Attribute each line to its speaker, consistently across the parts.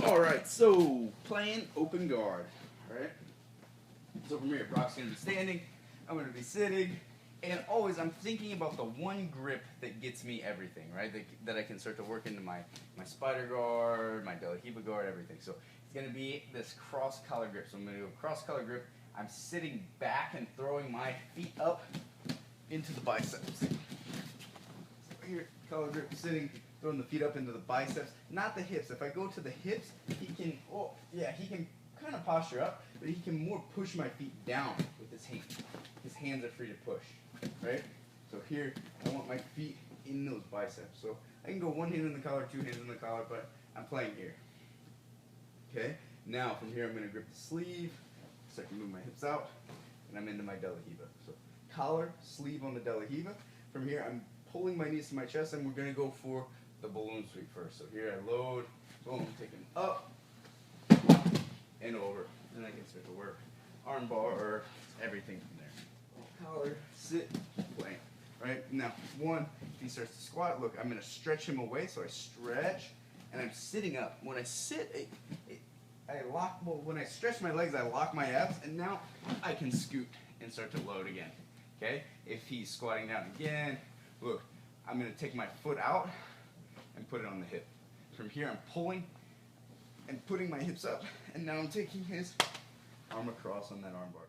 Speaker 1: Alright, so playing open guard. Alright? So from here, Brock's going to be standing, I'm going to be sitting, and always I'm thinking about the one grip that gets me everything, right? That I can start to work into my spider guard, my De La Hiva guard, everything. So it's going to be this cross collar grip. So I'm going to do a cross collar grip. I'm sitting back and throwing my feet up into the biceps. So here, collar grip, sitting, throwing the feet up into the biceps, not the hips. If I go to the hips, he can kind of posture up, but he can more push my feet down with his hands. His hands are free to push, right? So here, I want my feet in those biceps. So I can go one hand in the collar, two hands in the collar, but I'm playing here. Okay? Now, from here, I'm going to grip the sleeve, start to move my hips out, and I'm into my De La Hiva. So collar, sleeve on the De La Hiva. From here, I'm pulling my knees to my chest, and we're going to go for the balloon sweep first. So here I load, boom, taking up, and over. And I can start to work arm bar, everything from there. Collar, sit, plank. Right? Now, one, if he starts to squat, look, I'm going to stretch him away. So I stretch, and I'm sitting up. When I sit, when I stretch my legs, I lock my abs, and now I can scoot and start to load again. Okay? If he's squatting down again, look, I'm going to take my foot out and put it on the hip. From here, I'm pulling and putting my hips up, and now I'm taking his arm across on that arm bar.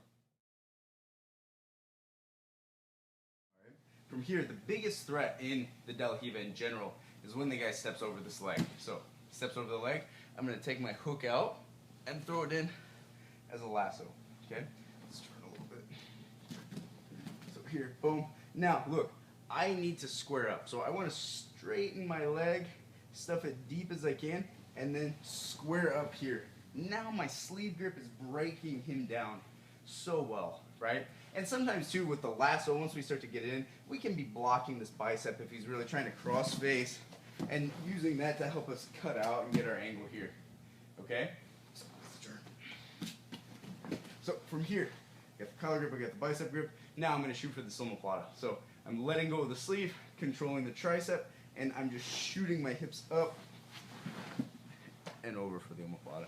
Speaker 1: All right. From here, the biggest threat in the De La Hiva in general is when the guy steps over this leg. So, steps over the leg, I'm going to take my hook out and throw it in as a lasso. Okay? Let's turn a little bit. So here, boom. Now, look, I need to square up. So I want to straighten my leg, stuff it deep as I can, and then square up here. Now my sleeve grip is breaking him down so well, right? And sometimes too with the lasso, once we start to get in, we can be blocking this bicep if he's really trying to cross face and using that to help us cut out and get our angle here, okay? So let's turn. So from here, I got the collar grip, I got the bicep grip. Now I'm going to shoot for the omoplata. So I'm letting go of the sleeve, controlling the tricep, and I'm just shooting my hips up and over for the omoplata.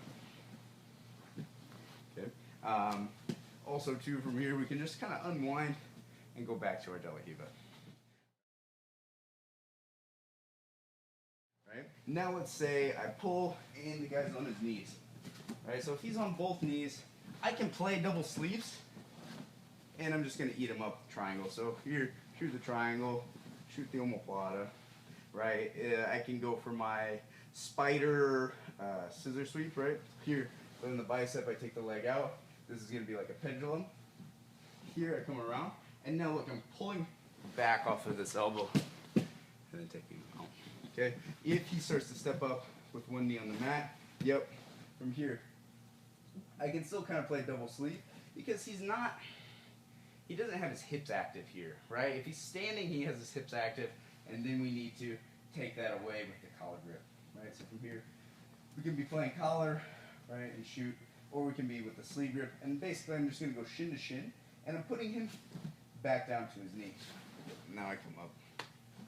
Speaker 1: Okay. Also, too, from here, we can just kind of unwind and go back to our De La Hiva. Right? Now let's say I pull and the guy's on his knees. Right? So if he's on both knees, I can play double sleeves, and I'm just going to eat him up triangle. So here, shoot the triangle, shoot the omoplata. Right? I can go for my spider scissor sweep, right? Here, in the bicep, I take the leg out. This is going to be like a pendulum. Here, I come around. And now look, I'm pulling back off of this elbow and then taking him out. Okay? If he starts to step up with one knee on the mat, yep, from here, I can still kind of play double sleeve because he doesn't have his hips active here, right? If he's standing, he has his hips active, and then we need to take that away with the collar grip, right? So from here, we can be playing collar, right, and shoot, or we can be with the sleeve grip, and basically I'm just going to go shin to shin, and I'm putting him back down to his knee. Now I come up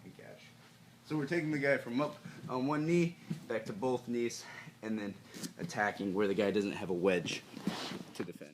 Speaker 1: and catch. So we're taking the guy from up on one knee, back to both knees, and then attacking where the guy doesn't have a wedge to defend.